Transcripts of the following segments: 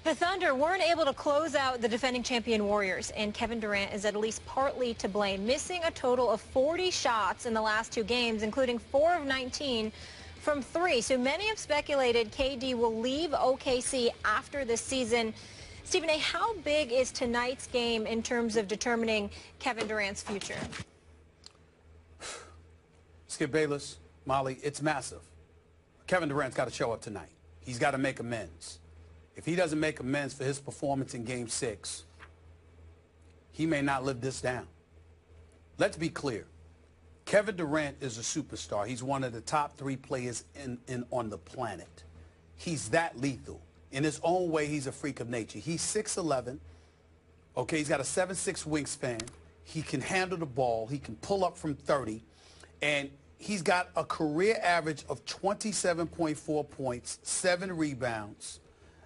The Thunder weren't able to close out the defending champion Warriors, and Kevin Durant is at least partly to blame, missing a total of 40 shots in the last two games, including 4 of 19 from 3. So many have speculated KD will leave OKC after this season. Stephen A., how big is tonight's game in terms of determining Kevin Durant's future? Skip Bayless, Molly, it's massive. Kevin Durant's got to show up tonight. He's got to make amends. If he doesn't make amends for his performance in Game 6, he may not live this down. Let's be clear. Kevin Durant is a superstar. He's one of the top 3 players on the planet. He's that lethal. In his own way, he's a freak of nature. He's 6'11". Okay, he's got a 7'6" wingspan. He can handle the ball. He can pull up from 30. And he's got a career average of 27.4 points, 7 rebounds,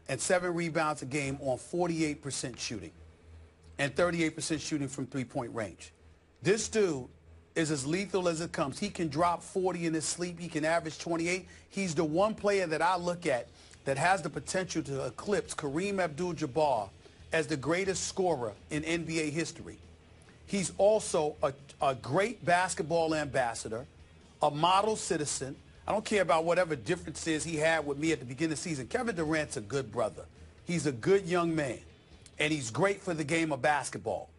and 7 rebounds a game on 48% shooting and 38% shooting from three-point range. This dude is as lethal as it comes. He can drop 40 in his sleep. He can average 28. He's the one player that I look at that has the potential to eclipse Kareem Abdul-Jabbar as the greatest scorer in NBA history. He's also a great basketball ambassador, a model citizen. I don't care about whatever differences he had with me at the beginning of the season. Kevin Durant's a good brother. He's a good young man, and he's great for the game of basketball.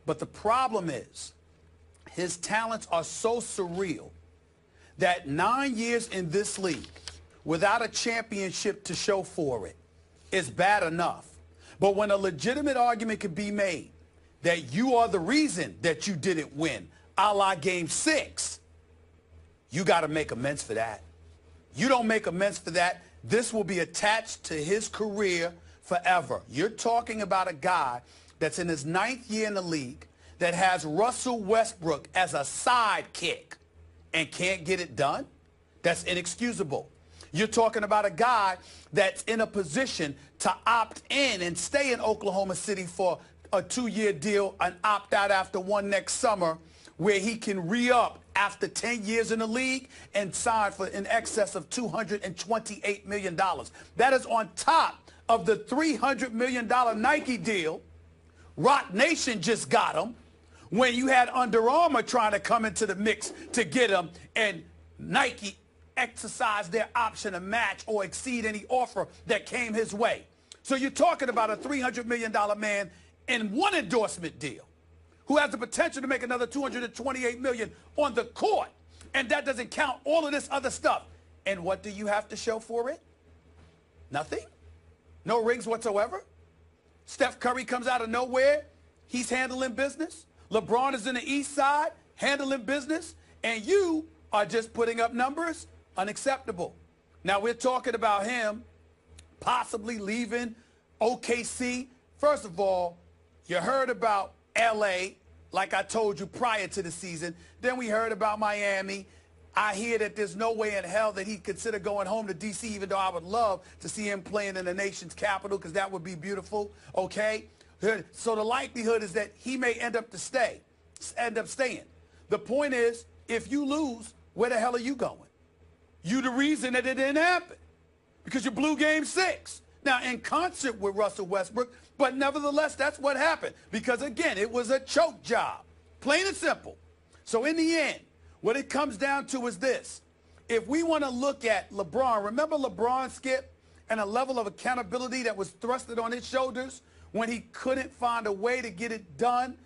But the problem is his talents are so surreal that 9 years in this league without a championship to show for it is bad enough. But when a legitimate argument can be made that you are the reason that you didn't win, a la Game 6, you got to make amends for that. You don't make amends for that, this will be attached to his career forever. You're talking about a guy that's in his 9th year in the league that has Russell Westbrook as a sidekick and can't get it done? That's inexcusable. You're talking about a guy that's in a position to opt in and stay in Oklahoma City for a 2-year deal and opt out after one next summer, where he can re-up after 10 years in the league and sign for in excess of $228 million. That is on top of the $300 million Nike deal Rock Nation just got him when you had Under Armour trying to come into the mix to get him, and Nike exercised their option to match or exceed any offer that came his way. So you're talking about a $300 million man in one endorsement deal who has the potential to make another $228 million on the court. And that doesn't count all of this other stuff. And what do you have to show for it? Nothing? No rings whatsoever? Steph Curry comes out of nowhere. He's handling business. LeBron is in the East Side handling business. And you are just putting up numbers? Unacceptable. Now, we're talking about him possibly leaving OKC. First of all, you heard about L.A., like I told you prior to the season. Then we heard about Miami. I hear that there's no way in hell that he'd consider going home to D.C., even though I would love to see him playing in the nation's capital, because that would be beautiful, okay? So the likelihood is that he may end up staying. The point is, if you lose, where the hell are you going? You the reason that it didn't happen, because you blew Game 6. Now, in concert with Russell Westbrook, but nevertheless, that's what happened. Because, again, it was a choke job. Plain and simple. So, in the end, what it comes down to is this. If we want to look at LeBron, remember LeBron, Skip, and a level of accountability that was thrusted on his shoulders when he couldn't find a way to get it done,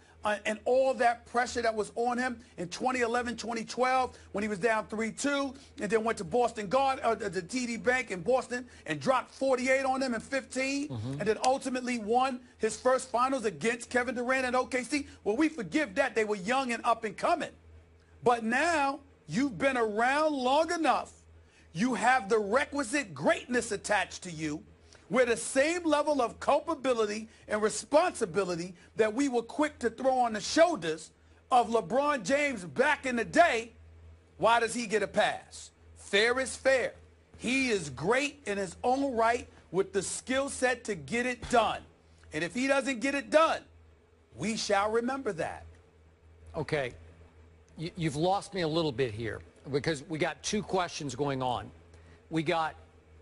and all that pressure that was on him in 2011, 2012, when he was down 3-2, and then went to Boston the TD Bank in Boston and dropped 48 on them in 15, and then ultimately won his first finals against Kevin Durant and OKC. Well, we forgive that. They were young and up and coming. But now you've been around long enough. You have the requisite greatness attached to you, where the same level of culpability and responsibility that we were quick to throw on the shoulders of LeBron James back in the day, why does he get a pass? Fair is fair. He is great in his own right with the skill set to get it done. And if he doesn't get it done, we shall remember that. Okay. You've lost me a little bit here, because we got two questions going on. We got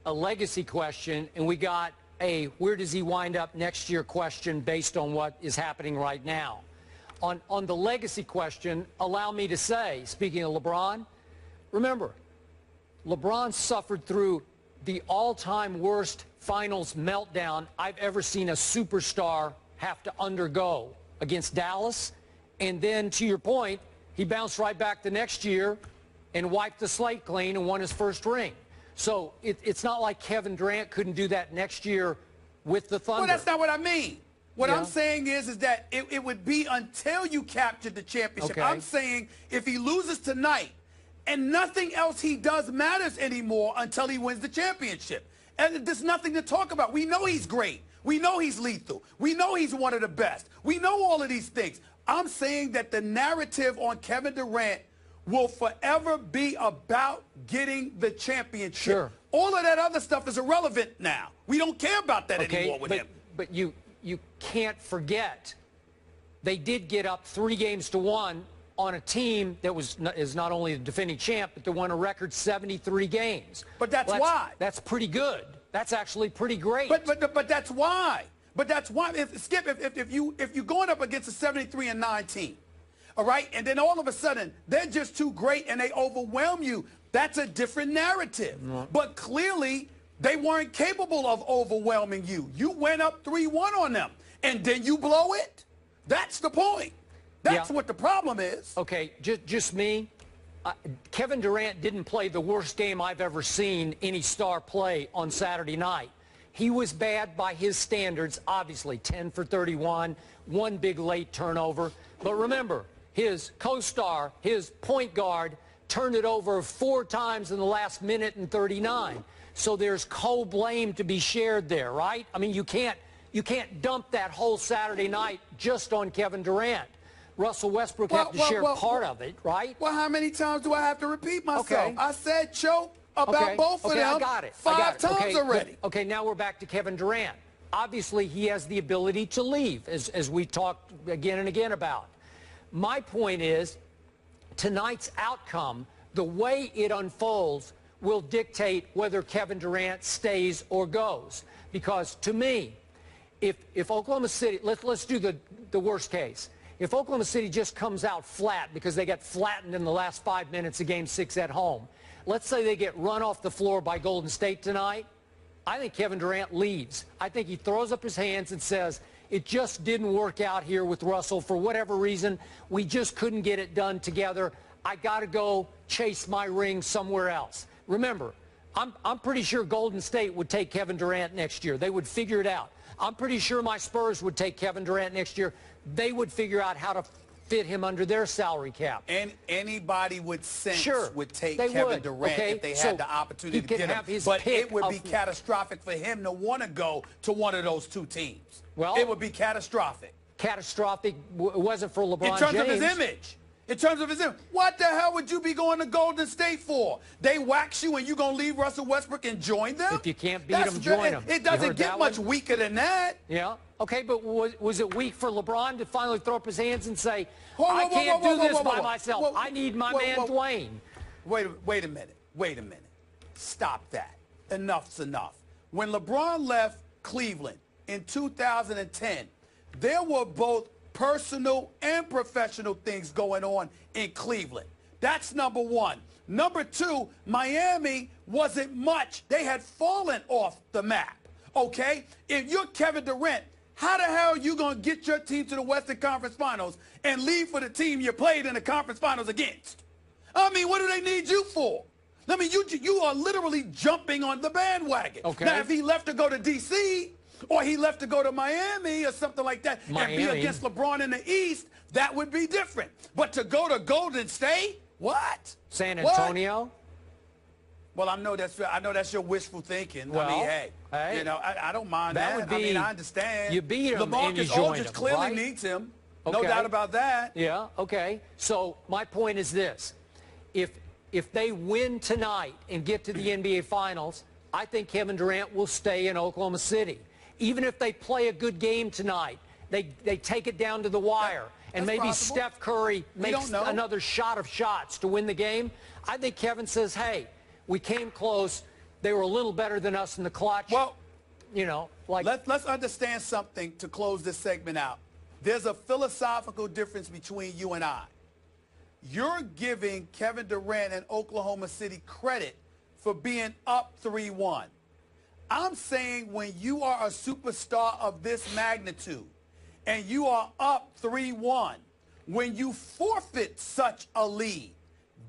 a legacy question, and we got a where does he wind up next year question based on what is happening right now. On the legacy question, allow me to say, speaking of LeBron, remember, LeBron suffered through the all-time worst finals meltdown I've ever seen a superstar have to undergo against Dallas. And then, to your point, he bounced right back the next year and wiped the slate clean and won his first ring. So it's not like Kevin Durant couldn't do that next year with the Thunder. Well, that's not what I mean. What I'm saying is that it would be until you captured the championship. Okay. I'm saying if he loses tonight and nothing else he does matters anymore until he wins the championship. And there's nothing to talk about. We know he's great. We know he's lethal. We know he's one of the best. We know all of these things. I'm saying that the narrative on Kevin Durant will forever be about getting the championship. Sure. All of that other stuff is irrelevant now. We don't care about that anymore with him. But you can't forget they did get up 3-1 on a team that is not only the defending champ, but they won a record 73 games. But that's why. That's pretty good. That's actually pretty great. But that's why. But that's why. Skip, if you're going up against a 73-9 team, all right, and then all of a sudden they're just too great and they overwhelm you, that's a different narrative. But clearly they weren't capable of overwhelming you. You went up 3-1 on them, and then you blow it. That's the point. That's what the problem is. Okay, just me. Kevin Durant didn't play the worst game I've ever seen any star play on Saturday night. He was bad by his standards, obviously, 10 for 31, one big late turnover. But remember, his co-star, his point guard, turned it over 4 times in the last minute and 39. So there's co-blame to be shared there, right? I mean, you can't dump that whole Saturday night just on Kevin Durant. Russell Westbrook have to share part of it, right? Well, how many times do I have to repeat myself? Okay. I said choke about both of them I got it. 5 times already. Okay, now we're back to Kevin Durant. Obviously, he has the ability to leave, as we talked again and again about. My point is, tonight's outcome, the way it unfolds, will dictate whether Kevin Durant stays or goes. Because to me, if Oklahoma City, let's do the worst case. If Oklahoma City just comes out flat because they got flattened in the last 5 minutes of Game 6 at home, let's say they get run off the floor by Golden State tonight, I think Kevin Durant leaves. I think he throws up his hands and says, it just didn't work out here with Russell for whatever reason. We just couldn't get it done together. I got to go chase my ring somewhere else. Remember, I'm pretty sure Golden State would take Kevin Durant next year. They would figure it out. I'm pretty sure my Spurs would take Kevin Durant next year. They would figure out how to fit him under their salary cap. And anybody with sense would take they Kevin would, Durant if they had the opportunity to get him. But it would be catastrophic for him to want to go to one of those 2 teams. Well, it would be catastrophic. Catastrophic wasn't for LeBron James. In terms of his image. In terms of his image. What the hell would you be going to Golden State for? They wax you and you going to leave Russell Westbrook and join them? If you can't beat them, join them. It doesn't get much weaker than that. Yeah. Okay, but was it weak for LeBron to finally throw up his hands and say, I can't do this by myself. I need my man Dwayne. Wait a minute. Wait a minute. Stop that. Enough's enough. When LeBron left Cleveland in 2010, there were both personal and professional things going on in Cleveland. That's number one. Number two, Miami wasn't much. They had fallen off the map, okay? If you're Kevin Durant, how the hell are you going to get your team to the Western Conference Finals and leave for the team you played in the conference finals against? I mean, what do they need you for? I mean, you are literally jumping on the bandwagon. Okay. Now, if he left to go to D.C., or he left to go to Miami or something like that and be against LeBron in the East, that would be different. But to go to Golden State, what? San Antonio? What? Well, I know that's your wishful thinking. Well, I mean, hey, you know, I don't mind that. Would be, I mean, I understand. You beat him and you LaMarcus join Aldridge him, clearly needs him. No doubt about that. Yeah, okay. So my point is this. If they win tonight and get to the NBA Finals, I think Kevin Durant will stay in Oklahoma City. Even if they play a good game tonight, they take it down to the wire, and maybe possible. Steph Curry makes another shot of shots to win the game. I think Kevin says, hey, we came close. They were a little better than us in the clutch. Well, you know, like... Let's understand something to close this segment out. There's a philosophical difference between you and I. You're giving Kevin Durant and Oklahoma City credit for being up 3-1. I'm saying when you are a superstar of this magnitude and you are up 3-1, when you forfeit such a lead,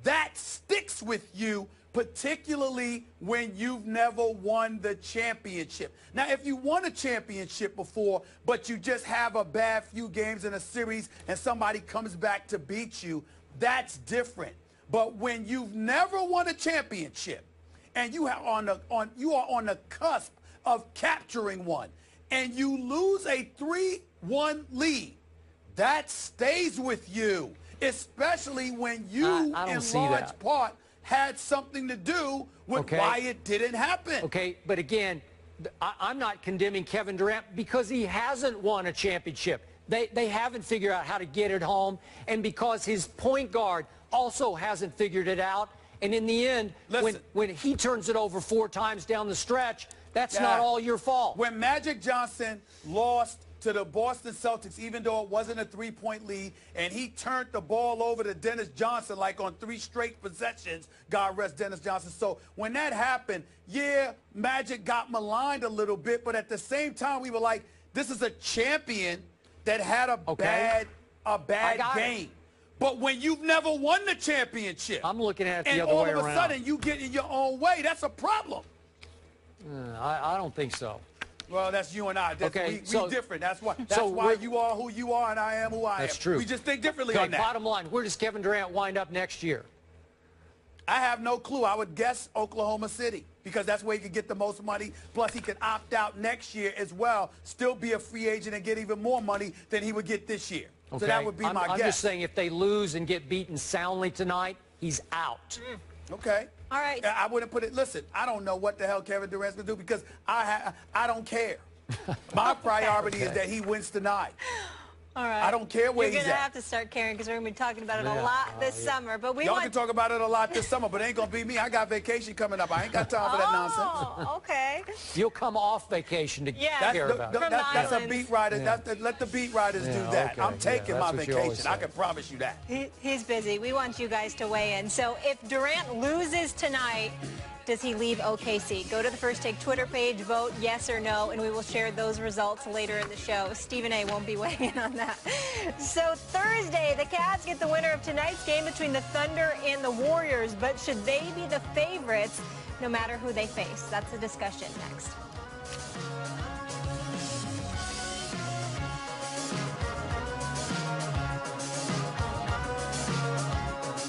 that sticks with you, particularly when you've never won the championship. Now, if you won a championship before, but you just have a bad few games in a series and somebody comes back to beat you, that's different. But when you've never won a championship and you are on the cusp of capturing one and you lose a 3-1 lead, that stays with you, especially when you, in large part, had something to do with why it didn't happen. Okay, but again, I'm not condemning Kevin Durant because he hasn't won a championship. They haven't figured out how to get it home, and because his point guard also hasn't figured it out. And in the end, when he turns it over 4 times down the stretch, that's not all your fault. When Magic Johnson lost to the Boston Celtics, even though it wasn't a 3-point lead, and he turned the ball over to Dennis Johnson like on 3 straight possessions, God rest Dennis Johnson. So when that happened, yeah, Magic got maligned a little bit, but at the same time, we were like, this is a champion that had a bad game. But when you've never won the championship, I'm looking at it the and other way around. all of a sudden you get in your own way, that's a problem. I don't think so. Well, that's you and I. We different. That's why you are who you are and I am who I am. That's true. We just think differently on that. Bottom line, where does Kevin Durant wind up next year? I have no clue. I would guess Oklahoma City because that's where he could get the most money. Plus, he could opt out next year as well, still be a free agent and get even more money than he would get this year. Okay. So that would be my guess. I'm just saying if they lose and get beaten soundly tonight, he's out. Okay. All right. I wouldn't put it. Listen, I don't know what the hell Kevin Durant's going to do because I don't care. My priority is that he wins tonight. All right. I don't care where he's at. You're going to have to start caring because we're going to be talking about it a lot this summer. But Y'all can talk about it a lot this summer, but it ain't going to be me. I got vacation coming up. I ain't got time for that nonsense. Oh, okay. You'll come off vacation to care about it. That's a beat writer. Let the beat writers do that. Okay. I'm taking my vacation. I can promise you that. He's busy. We want you guys to weigh in. So if Durant loses tonight, does he leave OKC? Go to the First Take Twitter page, vote yes or no, and we will share those results later in the show. Stephen A. won't be weighing in on that. So Thursday, the Cavs get the winner of tonight's game between the Thunder and the Warriors, but should they be the favorites no matter who they face? That's the discussion next.